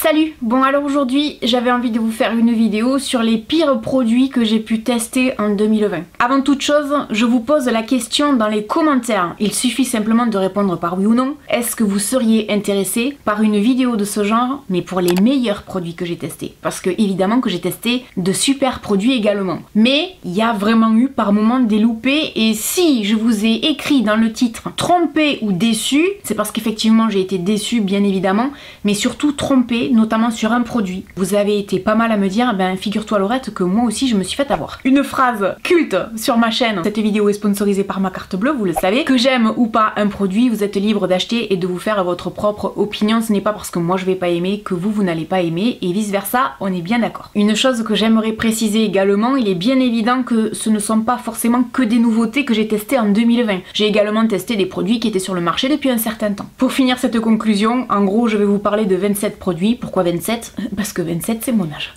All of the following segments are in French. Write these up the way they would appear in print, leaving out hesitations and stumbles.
Salut! Bon alors aujourd'hui j'avais envie de vous faire une vidéo sur les pires produits que j'ai pu tester en 2020. Avant toute chose, je vous pose la question dans les commentaires. Il suffit simplement de répondre par oui ou non. Est-ce que vous seriez intéressé par une vidéo de ce genre, mais pour les meilleurs produits que j'ai testés? Parce que évidemment que j'ai testé de super produits également. Mais il y a vraiment eu par moments des loupés, et si je vous ai écrit dans le titre trompé ou déçu, c'est parce qu'effectivement j'ai été déçue bien évidemment, mais surtout trompé, notamment sur un produit. Vous avez été pas mal à me dire, ben figure-toi Laurette que moi aussi je me suis fait avoir. Une phrase culte sur ma chaîne, cette vidéo est sponsorisée par ma carte bleue, vous le savez. Que j'aime ou pas un produit, vous êtes libre d'acheter et de vous faire votre propre opinion. Ce n'est pas parce que moi je vais pas aimer que vous n'allez pas aimer, et vice versa, on est bien d'accord. Une chose que j'aimerais préciser également, il est bien évident que ce ne sont pas forcément que des nouveautés que j'ai testées en 2020. J'ai également testé des produits qui étaient sur le marché depuis un certain temps. Pour finir cette conclusion, en gros je vais vous parler de 27 produits. Pourquoi 27? Parce que 27 c'est mon âge.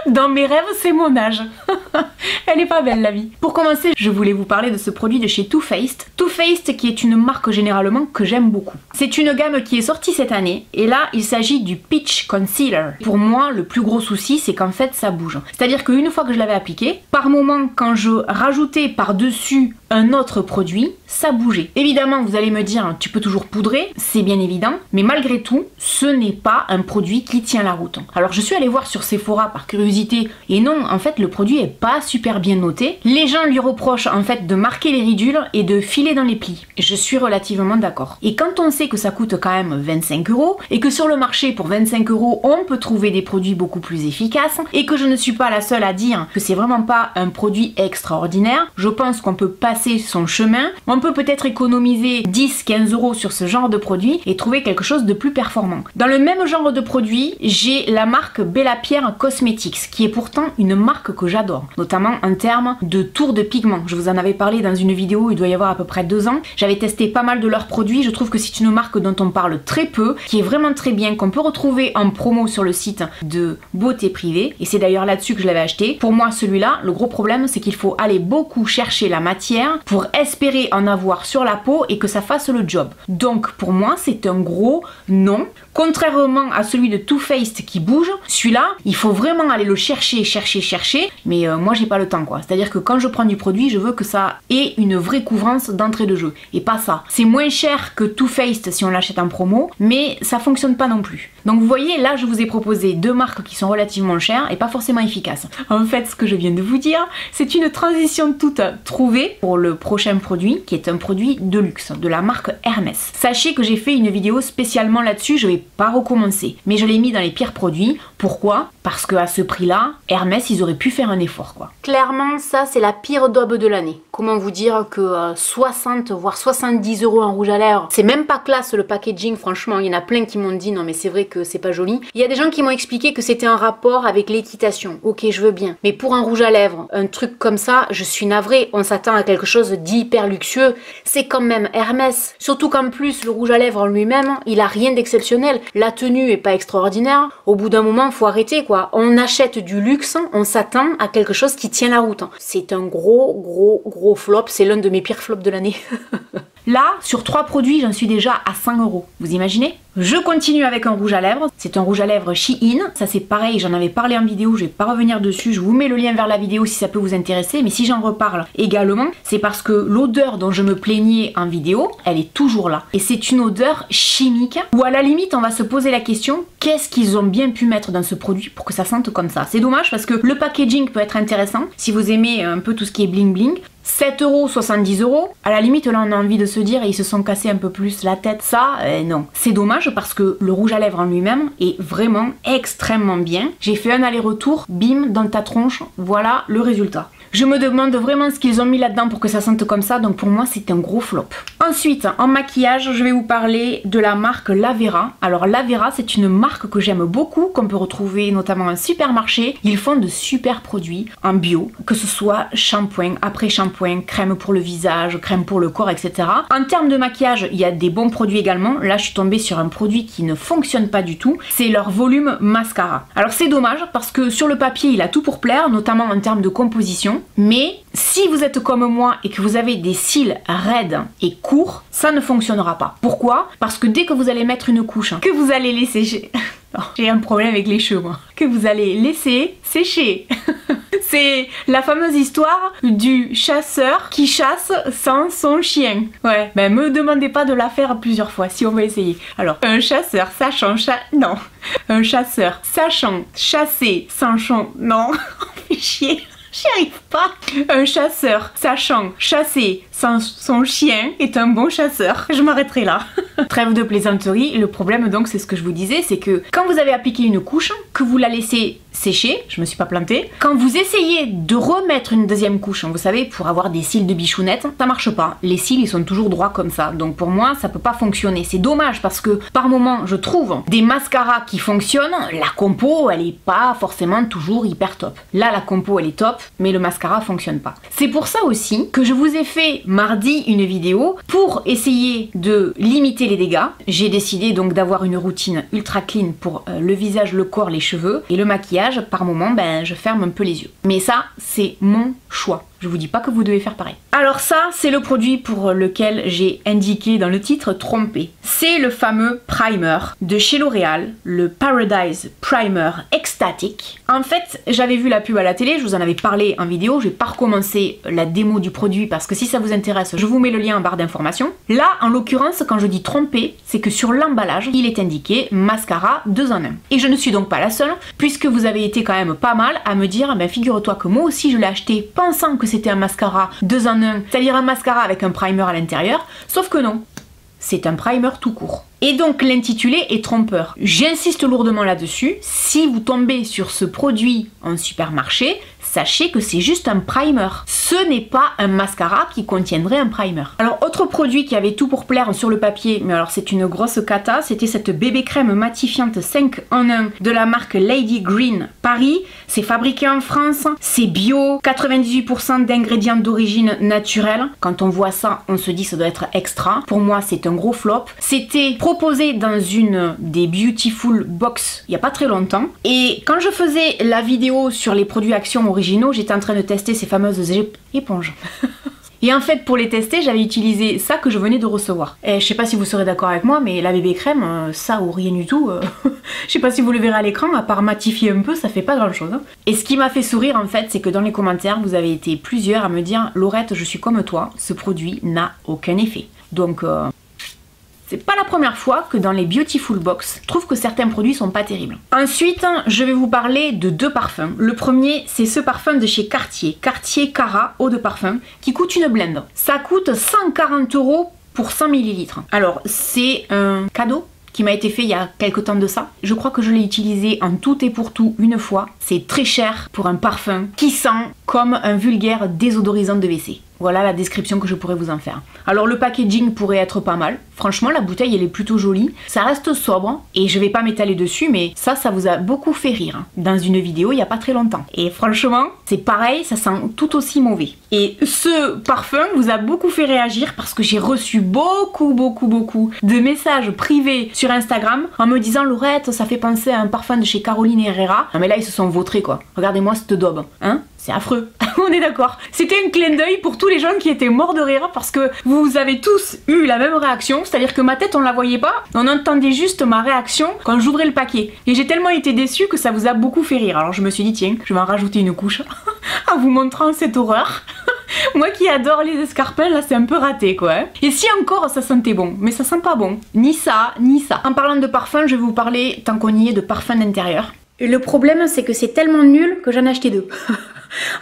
Dans mes rêves, c'est mon âge. Elle est pas belle la vie. Pour commencer, je voulais vous parler de ce produit de chez Too Faced. Too Faced qui est une marque généralement que j'aime beaucoup. C'est une gamme qui est sortie cette année, et là il s'agit du Peach Concealer. Pour moi, le plus gros souci c'est qu'en fait ça bouge. C'est-à-dire qu'une fois que je l'avais appliqué, par moment quand je rajoutais par-dessus un autre produit, ça bougeait. Évidemment vous allez me dire, tu peux toujours poudrer, c'est bien évident, mais malgré tout, ce n'est pas un produit qui tient la route. Alors je suis allée voir sur Sephora par curiosité, et non, en fait le produit est pas super bien noté. Les gens lui reprochent en fait de marquer les ridules et de filer dans les plis. Je suis relativement d'accord. Et quand on sait que ça coûte quand même 25 € et que sur le marché pour 25 € on peut trouver des produits beaucoup plus efficaces, et que je ne suis pas la seule à dire que c'est vraiment pas un produit extraordinaire, je pense qu'on peut passer son chemin. On peut peut-être économiser 10-15 € sur ce genre de produit et trouver quelque chose de plus performant. Dans le même genre de produit, j'ai la marque Bella Pierre Cosmetics, qui est pourtant une marque que j'adore, notamment en termes de tour de pigment. Je vous en avais parlé dans une vidéo, il doit y avoir à peu près 2 ans. J'avais testé pas mal de leurs produits, je trouve que c'est une marque dont on parle très peu, qui est vraiment très bien, qu'on peut retrouver en promo sur le site de Beauté Privée, et c'est d'ailleurs là-dessus que je l'avais acheté. Pour moi, celui-là, le gros problème, c'est qu'il faut aller beaucoup chercher la matière pour espérer en avoir sur la peau et que ça fasse le job. Donc pour moi, c'est un gros non. Contrairement à celui de Too Faced qui bouge, celui-là, il faut vraiment aller le chercher, mais moi j'ai pas le temps quoi. C'est-à-dire que quand je prends du produit, je veux que ça ait une vraie couvrance d'entrée de jeu, et pas ça. C'est moins cher que Too Faced si on l'achète en promo, mais ça fonctionne pas non plus. Donc vous voyez, là je vous ai proposé 2 marques qui sont relativement chères et pas forcément efficaces. En fait, ce que je viens de vous dire, c'est une transition toute trouvée pour le prochain produit, qui est un produit de luxe, de la marque Hermès. Sachez que j'ai fait une vidéo spécialement là-dessus, je vais pas recommencer, mais je l'ai mis dans les pires produits. Pourquoi? Parce que à ce prix-là, Hermès, ils auraient pu faire un effort quoi. Clairement, ça c'est la pire daube de l'année. Comment vous dire que 60 voire 70 € en rouge à lèvres, c'est même pas classe le packaging, franchement. Il y en a plein qui m'ont dit non mais c'est vrai que c'est pas joli. Il y a des gens qui m'ont expliqué que c'était un rapport avec l'équitation. Ok, je veux bien, mais pour un rouge à lèvres, un truc comme ça, je suis navrée. On s'attend à quelque chose d'hyper luxueux. C'est quand même Hermès. Surtout qu'en plus le rouge à lèvres en lui-même, il a rien d'exceptionnel. La tenue est pas extraordinaire. Au bout d'un moment, faut arrêter quoi. On achète du luxe, on s'attend à quelque chose qui tient la route. C'est un gros flop. C'est l'un de mes pires flops de l'année. Là, sur 3 produits, j'en suis déjà à 100 €. Vous imaginez? Je continue avec un rouge à lèvres. C'est un rouge à lèvres Shein. Ça c'est pareil, j'en avais parlé en vidéo, je vais pas revenir dessus. Je vous mets le lien vers la vidéo si ça peut vous intéresser. Mais si j'en reparle également, c'est parce que l'odeur dont je me plaignais en vidéo, elle est toujours là. Et c'est une odeur chimique où à la limite, on va se poser la question, qu'est-ce qu'ils ont bien pu mettre dans ce produit pour que ça sente comme ça? C'est dommage parce que le packaging peut être intéressant si vous aimez un peu tout ce qui est bling bling. 7 €, 70 €, à la limite là on a envie de se dire ils se sont cassés un peu plus la tête, ça non. C'est dommage parce que le rouge à lèvres en lui-même est vraiment extrêmement bien. J'ai fait un aller-retour, bim, dans ta tronche, voilà le résultat. Je me demande vraiment ce qu'ils ont mis là-dedans pour que ça sente comme ça, donc pour moi c'est un gros flop. Ensuite, en maquillage, je vais vous parler de la marque Lavera. Alors Lavera, c'est une marque que j'aime beaucoup, qu'on peut retrouver notamment en supermarché. Ils font de super produits en bio, que ce soit shampoing, après-shampoing, crème pour le visage, crème pour le corps, etc. En termes de maquillage, il y a des bons produits également. Là, je suis tombée sur un produit qui ne fonctionne pas du tout. C'est leur volume mascara. Alors c'est dommage parce que sur le papier, il a tout pour plaire, notamment en termes de composition. Mais si vous êtes comme moi et que vous avez des cils raides et courts, ça ne fonctionnera pas. Pourquoi? Parce que dès que vous allez mettre une couche, que vous allez les sécher, Non, j'ai un problème avec les cheveux, moi. Que vous allez laisser sécher. C'est la fameuse histoire du chasseur qui chasse sans son chien. Ouais, ben me demandez pas de la faire plusieurs fois si on va essayer. Alors, un chasseur sachant non. Un chasseur sachant chasser sans non, fait chier. J'y arrive pas. Un chasseur sachant chasser sans son chien est un bon chasseur. Je m'arrêterai là. Trêve de plaisanterie. Le problème donc, c'est ce que je vous disais, c'est que quand vous avez appliqué une couche, que vous la laissez sécher, je me suis pas plantée, quand vous essayez de remettre une deuxième couche, vous savez, pour avoir des cils de bichounette, ça marche pas. Les cils, ils sont toujours droits comme ça. Donc pour moi, ça peut pas fonctionner. C'est dommage parce que par moment, je trouve des mascaras qui fonctionnent. La compo, elle est pas forcément toujours hyper top. Là, la compo, elle est top, mais le mascara fonctionne pas. C'est pour ça aussi que je vous ai fait mardi une vidéo pour essayer de limiter les dégâts. J'ai décidé donc d'avoir une routine ultra clean pour le visage, le corps, les cheveux et le maquillage. Par moment, ben, je ferme un peu les yeux. Mais ça, c'est mon choix. Je vous dis pas que vous devez faire pareil. Alors ça, c'est le produit pour lequel j'ai indiqué dans le titre trompé. C'est le fameux primer de chez L'Oréal, le Paradise Primer Ecstatic. En fait, j'avais vu la pub à la télé, je vous en avais parlé en vidéo, je vais pas recommencer la démo du produit parce que si ça vous intéresse, je vous mets le lien en barre d'informations. Là, en l'occurrence, quand je dis trompé, c'est que sur l'emballage, il est indiqué mascara 2 en 1. Et je ne suis donc pas la seule, puisque vous avez été quand même pas mal à me dire, ben figure-toi que moi aussi je l'ai acheté pensant que c'était un mascara 2 en 1, c'est-à-dire un mascara avec un primer à l'intérieur, sauf que non, c'est un primer tout court. Et donc l'intitulé est trompeur. J'insiste lourdement là-dessus, si vous tombez sur ce produit en supermarché, sachez que c'est juste un primer. Ce n'est pas un mascara qui contiendrait un primer. Alors autre produit qui avait tout pour plaire sur le papier, mais alors c'est une grosse cata, c'était cette bébé crème matifiante 5 en 1 de la marque Lady Green Paris. C'est fabriqué en France, c'est bio, 98% d'ingrédients d'origine naturelle. Quand on voit ça, on se dit ça doit être extra. Pour moi, c'est un gros flop. C'était proposé dans une des Beautiful Box il n'y a pas très longtemps. Et quand je faisais la vidéo sur les produits Action originaux, j'étais en train de tester ces fameuses éponges. Et en fait, pour les tester, j'avais utilisé ça que je venais de recevoir. Et je sais pas si vous serez d'accord avec moi, mais la bébé crème, ça ou rien du tout, je sais pas si vous le verrez à l'écran, à part matifier un peu, ça fait pas grand chose. Hein. Et ce qui m'a fait sourire en fait, c'est que dans les commentaires, vous avez été plusieurs à me dire « Laurette, je suis comme toi, ce produit n'a aucun effet. » Donc... c'est pas la première fois que dans les Beautiful Box, je trouve que certains produits sont pas terribles. Ensuite, je vais vous parler de 2 parfums. Le premier, c'est ce parfum de chez Cartier, Cartier Cara eau de parfum, qui coûte une blinde. Ça coûte 140 € pour 100 ml. Alors, c'est un cadeau qui m'a été fait il y a quelques temps de ça. Je crois que je l'ai utilisé en tout et pour tout une fois. C'est très cher pour un parfum qui sent comme un vulgaire désodorisant de WC. Voilà la description que je pourrais vous en faire. Alors le packaging pourrait être pas mal. Franchement, la bouteille, elle est plutôt jolie. Ça reste sobre et je vais pas m'étaler dessus, mais ça vous a beaucoup fait rire dans une vidéo il y a pas très longtemps. Et franchement, c'est pareil, ça sent tout aussi mauvais. Et ce parfum vous a beaucoup fait réagir parce que j'ai reçu beaucoup de messages privés sur Instagram en me disant « Laurette, ça fait penser à un parfum de chez Caroline Herrera ». Non mais là, ils se sont vautrés quoi. Regardez-moi cette daube, hein. C'est affreux, on est d'accord. C'était un clin d'œil pour tous les gens qui étaient morts de rire parce que vous avez tous eu la même réaction, c'est-à-dire que ma tête on la voyait pas, on entendait juste ma réaction quand j'ouvrais le paquet. Et j'ai tellement été déçue que ça vous a beaucoup fait rire. Alors je me suis dit tiens, je vais en rajouter une couche en vous montrant cette horreur. Moi qui adore les escarpins, là c'est un peu raté quoi. Hein. Et si encore ça sentait bon, mais ça sent pas bon. Ni ça, ni ça. En parlant de parfum, je vais vous parler, tant qu'on y est, de parfum d'intérieur. Et le problème c'est que c'est tellement nul que j'en ai acheté 2.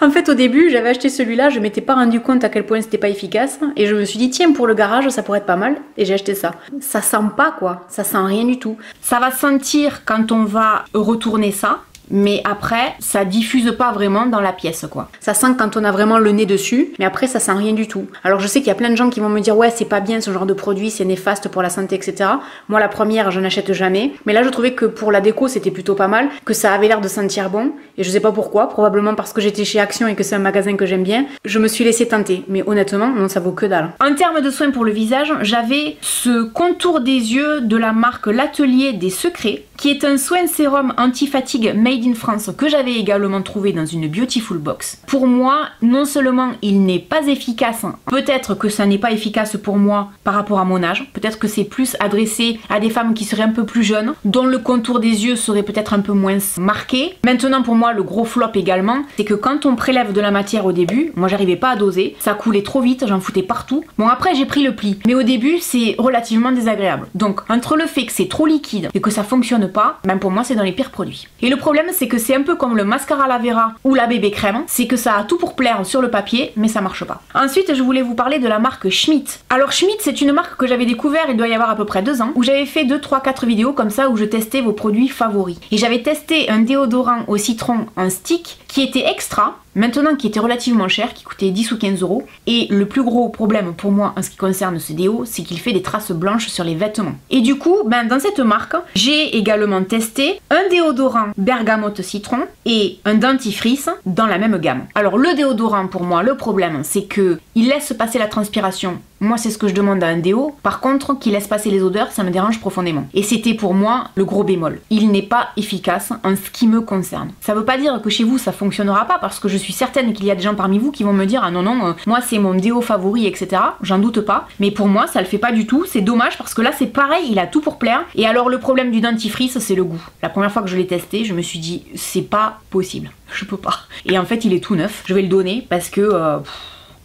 En fait au début j'avais acheté celui-là, je m'étais pas rendu compte à quel point c'était pas efficace et je me suis dit tiens pour le garage ça pourrait être pas mal et j'ai acheté ça. Ça sent pas quoi, ça sent rien du tout. Ça va sentir quand on va retourner ça. Mais après, ça diffuse pas vraiment dans la pièce quoi. Ça sent quand on a vraiment le nez dessus, mais après ça sent rien du tout. Alors je sais qu'il y a plein de gens qui vont me dire ouais c'est pas bien ce genre de produit, c'est néfaste pour la santé etc. Moi la première je n'achète jamais, mais là je trouvais que pour la déco c'était plutôt pas mal, que ça avait l'air de sentir bon, et je sais pas pourquoi, probablement parce que j'étais chez Action et que c'est un magasin que j'aime bien, je me suis laissé tenter, mais honnêtement non ça vaut que dalle. En termes de soins pour le visage, j'avais ce contour des yeux de la marque L'Atelier des Secrets, qui est un soin sérum anti-fatigue made in France que j'avais également trouvé dans une Beautiful Box. Pour moi, non seulement il n'est pas efficace, peut-être que ça n'est pas efficace pour moi par rapport à mon âge, peut-être que c'est plus adressé à des femmes qui seraient un peu plus jeunes, dont le contour des yeux serait peut-être un peu moins marqué. Maintenant pour moi, le gros flop également, c'est que quand on prélève de la matière au début, moi j'arrivais pas à doser, ça coulait trop vite, j'en foutais partout. Bon après j'ai pris le pli, mais au début c'est relativement désagréable. Donc entre le fait que c'est trop liquide et que ça fonctionne pas, même pour moi c'est dans les pires produits. Et le problème c'est que c'est un peu comme le mascara Aloe Vera ou la bébé crème, c'est que ça a tout pour plaire sur le papier, mais ça marche pas. Ensuite je voulais vous parler de la marque Schmitt. Alors Schmitt c'est une marque que j'avais découvert il doit y avoir à peu près 2 ans, où j'avais fait 2, 3, 4 vidéos comme ça où je testais vos produits favoris. Et j'avais testé un déodorant au citron en stick qui était extra, maintenant qui était relativement cher, qui coûtait 10 ou 15 euros. Et le plus gros problème pour moi en ce qui concerne ce déo, c'est qu'il fait des traces blanches sur les vêtements. Et du coup, dans cette marque, j'ai également testé un déodorant bergamote citron et un dentifrice dans la même gamme. Alors le déodorant pour moi, le problème c'est que il laisse passer la transpiration. Moi c'est ce que je demande à un déo. Par contre, qu'il laisse passer les odeurs, ça me dérange profondément. Et c'était pour moi le gros bémol. Il n'est pas efficace en ce qui me concerne. Ça veut pas dire que chez vous ça fonctionnera pas, parce que je suis certaine qu'il y a des gens parmi vous qui vont me dire ah non, moi c'est mon déo favori, etc. J'en doute pas. Mais pour moi ça le fait pas du tout. C'est dommage parce que là c'est pareil, il a tout pour plaire. Et alors le problème du dentifrice, c'est le goût. La première fois que je l'ai testé, je me suis dit c'est pas possible. Je peux pas. Et en fait il est tout neuf. Je vais le donner parce que...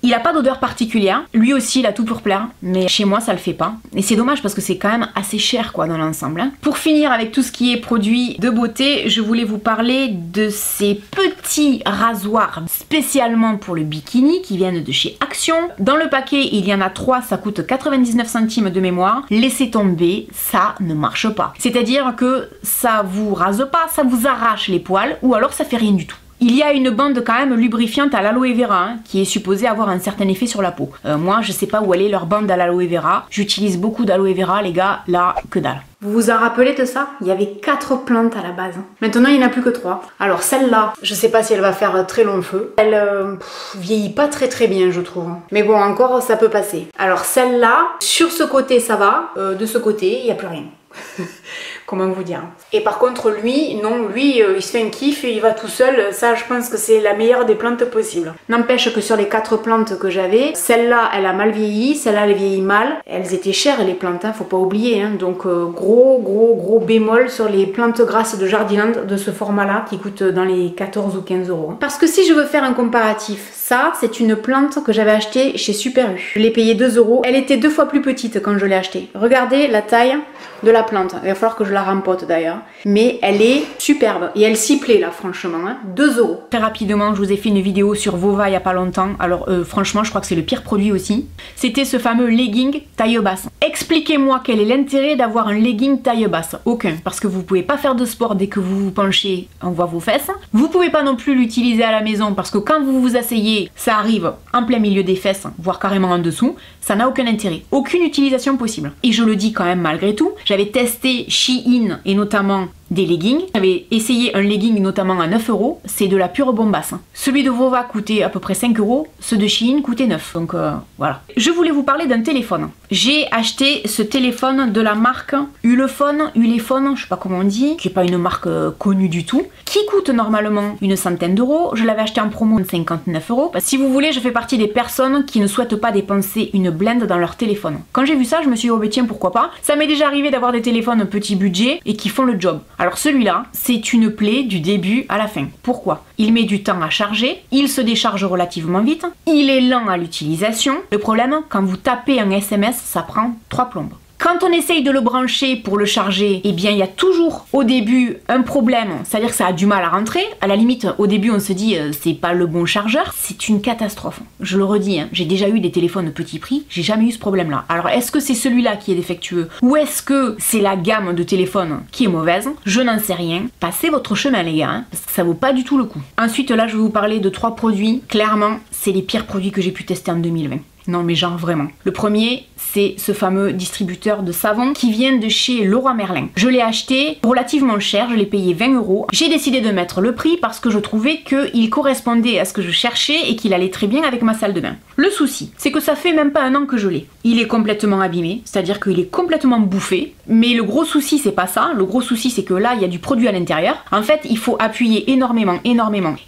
il a pas d'odeur particulière, lui aussi il a tout pour plaire, mais chez moi ça le fait pas. Et c'est dommage parce que c'est quand même assez cher quoi dans l'ensemble. Hein. Pour finir avec tout ce qui est produits de beauté, je voulais vous parler de ces petits rasoirs spécialement pour le bikini qui viennent de chez Action. Dans le paquet il y en a 3, ça coûte 99 centimes de mémoire. Laissez tomber, ça ne marche pas. C'est-à-dire que ça vous rase pas, ça vous arrache les poils ou alors ça fait rien du tout. Il y a une bande quand même lubrifiante à l'aloe vera qui est supposée avoir un certain effet sur la peau. Moi je sais pas où elle est leur bande à l'aloe vera. J'utilise beaucoup d'aloe vera les gars, là que dalle. Vous vous en rappelez de ça? Il y avait 4 plantes à la base. Maintenant il n'y en a plus que 3. Alors celle-là, je sais pas si elle va faire très long feu. Elle vieillit pas très bien je trouve. Mais bon encore ça peut passer. Alors celle-là, sur ce côté ça va, de ce côté il n'y a plus rien. Comment vous dire. Et par contre lui, non, lui il se fait un kiff, il va tout seul, ça je pense que c'est la meilleure des plantes possibles. N'empêche que sur les 4 plantes que j'avais, celle-là elle a mal vieilli, celle-là elle vieillit mal. Elles étaient chères les plantes, hein, faut pas oublier, hein. Donc gros bémol sur les plantes grasses de Jardiland de ce format-là qui coûte dans les 14 ou 15 euros. Parce que si je veux faire un comparatif, ça c'est une plante que j'avais achetée chez Super U. Je l'ai payée 2 euros, elle était 2 fois plus petite quand je l'ai achetée. Regardez la taille de la plante, il va falloir que je la rempote d'ailleurs, mais elle est superbe et elle s'y plaît là franchement, hein. 2 euros. Très rapidement je vous ai fait une vidéo sur Vova il y a pas longtemps, alors franchement je crois que c'est le pire produit aussi. C'était ce fameux legging taille basse. Expliquez-moi quel est l'intérêt d'avoir un legging taille basse. Aucun, parce que vous pouvez pas faire de sport dès que vous vous penchez, on voit vos fesses. Vous pouvez pas non plus l'utiliser à la maison parce que quand vous vous asseyez, ça arrive en plein milieu des fesses, voire carrément en dessous. Ça n'a aucun intérêt, aucune utilisation possible. Et je le dis quand même malgré tout, j'avais testé Shein et notamment des leggings. J'avais essayé un legging notamment à 9 euros, c'est de la pure bombasse. Celui de Vova coûtait à peu près 5 euros, ceux de Shein coûtaient 9. Donc voilà. Je voulais vous parler d'un téléphone. J'ai acheté ce téléphone de la marque Ulefone, je sais pas comment on dit, qui n'est pas une marque connue du tout, qui coûte normalement une centaine d'euros. Je l'avais acheté en promo de 59 euros. Si vous voulez, je fais partie des personnes qui ne souhaitent pas dépenser une blinde dans leur téléphone. Quand j'ai vu ça, je me suis dit, oh bah tiens, pourquoi pas. Ça m'est déjà arrivé d'avoir des téléphones petit budget et qui font le job. Alors celui-là, c'est une plaie du début à la fin. Pourquoi? Il met du temps à charger, il se décharge relativement vite, il est lent à l'utilisation. Le problème, quand vous tapez un SMS, ça prend 3 plombes. Quand on essaye de le brancher pour le charger, eh bien il y a toujours au début un problème, c'est-à-dire que ça a du mal à rentrer. À la limite, au début on se dit c'est pas le bon chargeur, c'est une catastrophe. Je le redis, hein, j'ai déjà eu des téléphones de petit prix, j'ai jamais eu ce problème-là. Alors est-ce que c'est celui-là qui est défectueux ou est-ce que c'est la gamme de téléphones qui est mauvaise? Je n'en sais rien. Passez votre chemin les gars, hein, parce que ça vaut pas du tout le coup. Ensuite là je vais vous parler de 3 produits, clairement c'est les pires produits que j'ai pu tester en 2020. Non mais genre vraiment. Le premier, c'est ce fameux distributeur de savon qui vient de chez Leroy Merlin. Je l'ai acheté relativement cher, je l'ai payé 20 €. J'ai décidé de mettre le prix parce que je trouvais qu'il correspondait à ce que je cherchais et qu'il allait très bien avec ma salle de bain. Le souci, c'est que ça fait même pas un an que je l'ai. Il est complètement abîmé, c'est-à-dire qu'il est complètement bouffé. Mais le gros souci, c'est pas ça. Le gros souci, c'est que là, il y a du produit à l'intérieur. En fait, il faut appuyer énormément.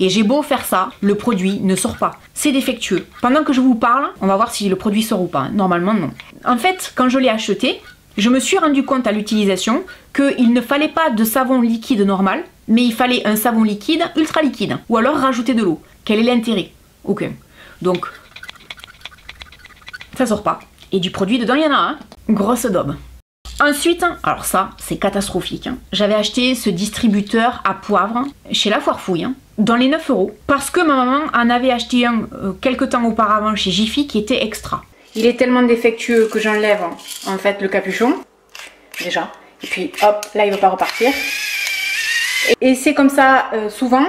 Et j'ai beau faire ça, le produit ne sort pas. C'est défectueux. Pendant que je vous parle, on va voir si le produit sort ou pas. Normalement, non. En fait, quand je l'ai acheté, je me suis rendu compte à l'utilisation qu'il ne fallait pas de savon liquide normal, mais il fallait un savon liquide ultra liquide. Ou alors rajouter de l'eau. Quel est l'intérêt? Aucun. Donc, ça sort pas. Et du produit dedans, il y en a un. Grosse daube. Ensuite, alors ça, c'est catastrophique. J'avais acheté ce distributeur à poivre chez La Foire Fouille, dans les 9 € parce que ma maman en avait acheté un quelques temps auparavant chez Jiffy qui était extra. Il est tellement défectueux que j'enlève en fait le capuchon, déjà. Et puis hop, là il ne va pas repartir. Et c'est comme ça souvent.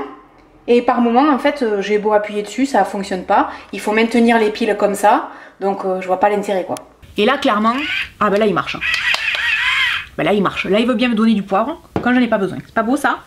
Et par moment, en fait, j'ai beau appuyer dessus, ça fonctionne pas. Il faut maintenir les piles comme ça. Donc je vois pas l'intérêt quoi. Et là clairement, ah ben là il marche. Ben là il marche, là il veut bien me donner du poivre quand j'en ai pas besoin. C'est pas beau ça?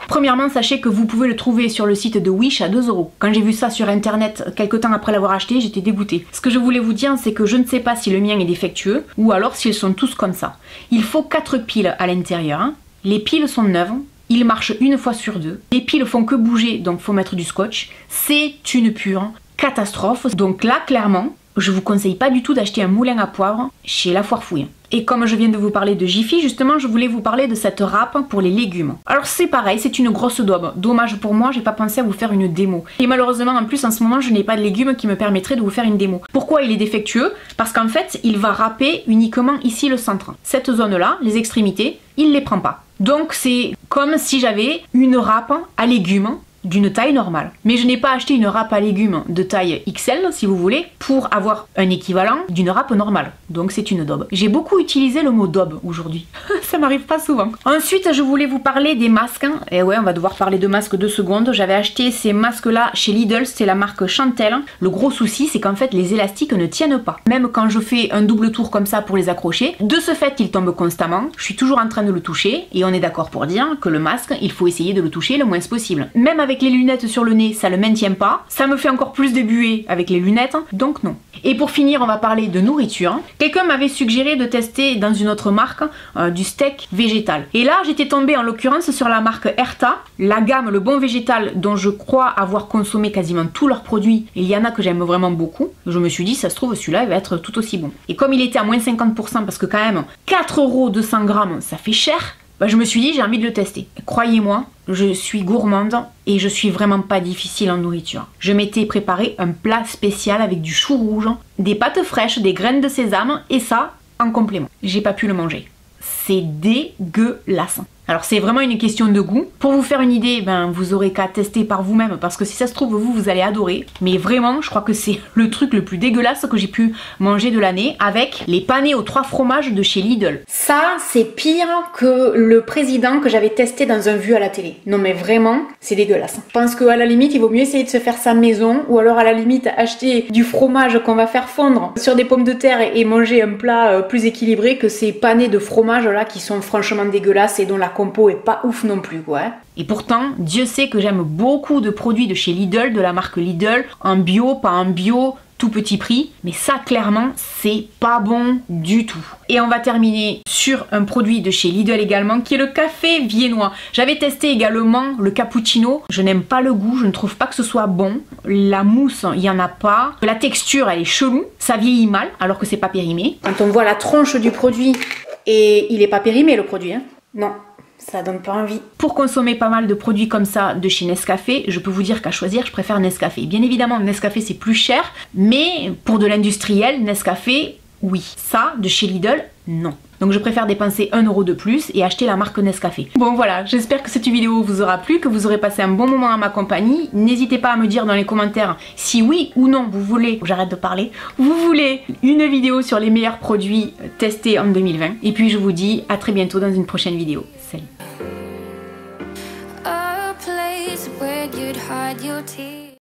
Premièrement, sachez que vous pouvez le trouver sur le site de Wish à 2 €. Quand j'ai vu ça sur internet quelques temps après l'avoir acheté, j'étais dégoûtée. Ce que je voulais vous dire, c'est que je ne sais pas si le mien est défectueux ou alors s'ils sont tous comme ça. Il faut 4 piles à l'intérieur. Les piles sont neuves. Il marche une fois sur 2. Les piles font que bouger, donc faut mettre du scotch. C'est une pure catastrophe. Donc là, clairement, je vous conseille pas du tout d'acheter un moulin à poivre chez La Foire Fouille. Et comme je viens de vous parler de Jiffy, justement, je voulais vous parler de cette râpe pour les légumes. Alors c'est pareil, c'est une grosse daube. Dommage pour moi, j'ai pas pensé à vous faire une démo. Et malheureusement, en plus, en ce moment, je n'ai pas de légumes qui me permettraient de vous faire une démo. Pourquoi il est défectueux? Parce qu'en fait, il va râper uniquement ici le centre. Cette zone-là, les extrémités, il les prend pas. Donc c'est comme si j'avais une râpe à légumes d'une taille normale. Mais je n'ai pas acheté une râpe à légumes de taille XL, si vous voulez, pour avoir un équivalent d'une râpe normale. Donc c'est une daube. J'ai beaucoup utilisé le mot daube aujourd'hui. Ça m'arrive pas souvent. Ensuite, je voulais vous parler des masques. Et ouais, on va devoir parler de masques 2 secondes. J'avais acheté ces masques-là chez Lidl, c'est la marque Chantel. Le gros souci, c'est qu'en fait, les élastiques ne tiennent pas. Même quand je fais un double tour comme ça pour les accrocher, de ce fait, ils tombent constamment. Je suis toujours en train de le toucher. Et on est d'accord pour dire que le masque, il faut essayer de le toucher le moins possible. Même avec les lunettes sur le nez, ça le maintient pas. Ça me fait encore plus de buée avec les lunettes, donc non. Et pour finir, on va parler de nourriture. Quelqu'un m'avait suggéré de tester dans une autre marque du steak végétal. Et là, j'étais tombée en l'occurrence sur la marque Herta, la gamme Le Bon Végétal, dont je crois avoir consommé quasiment tous leurs produits. Et il y en a que j'aime vraiment beaucoup. Je me suis dit, ça se trouve, celui-là, il va être tout aussi bon. Et comme il était à moins 50%, parce que quand même, 4 € 200 grammes, ça fait cher. Bah, je me suis dit j'ai envie de le tester. Croyez-moi, je suis gourmande et je suis vraiment pas difficile en nourriture. Je m'étais préparé un plat spécial avec du chou rouge, des pâtes fraîches, des graines de sésame et ça en complément. J'ai pas pu le manger. C'est dégueulasse. Alors c'est vraiment une question de goût. Pour vous faire une idée, ben, vous aurez qu'à tester par vous-même parce que si ça se trouve vous allez adorer. Mais vraiment je crois que c'est le truc le plus dégueulasse que j'ai pu manger de l'année avec les panés aux 3 fromages de chez Lidl. Ça c'est pire que le président que j'avais testé dans un vu à la télé. Non mais vraiment c'est dégueulasse. Je pense qu'à la limite il vaut mieux essayer de se faire sa maison ou alors à la limite acheter du fromage qu'on va faire fondre sur des pommes de terre et manger un plat plus équilibré que ces panés de fromage là qui sont franchement dégueulasses et dont la compo est pas ouf non plus quoi. Et pourtant, Dieu sait que j'aime beaucoup de produits de chez Lidl, de la marque Lidl, en bio, pas en bio, tout petit prix, mais ça clairement c'est pas bon du tout. Et on va terminer sur un produit de chez Lidl également qui est le café viennois. J'avais testé également le cappuccino, je n'aime pas le goût, je ne trouve pas que ce soit bon. La mousse, il y en a pas. La texture elle est chelou, ça vieillit mal alors que c'est pas périmé. Quand on voit la tronche du produit et il est pas périmé le produit, hein. Non. Ça donne pas envie. Pour consommer pas mal de produits comme ça de chez Nescafé, je peux vous dire qu'à choisir, je préfère Nescafé. Bien évidemment, Nescafé c'est plus cher, mais pour de l'industriel, Nescafé, oui. Ça, de chez Lidl, non. Donc je préfère dépenser 1 € de plus et acheter la marque Nescafé. Bon voilà, j'espère que cette vidéo vous aura plu, que vous aurez passé un bon moment à ma compagnie. N'hésitez pas à me dire dans les commentaires si oui ou non vous voulez, j'arrête de parler, vous voulez une vidéo sur les meilleurs produits testés en 2020. Et puis je vous dis à très bientôt dans une prochaine vidéo. Salut.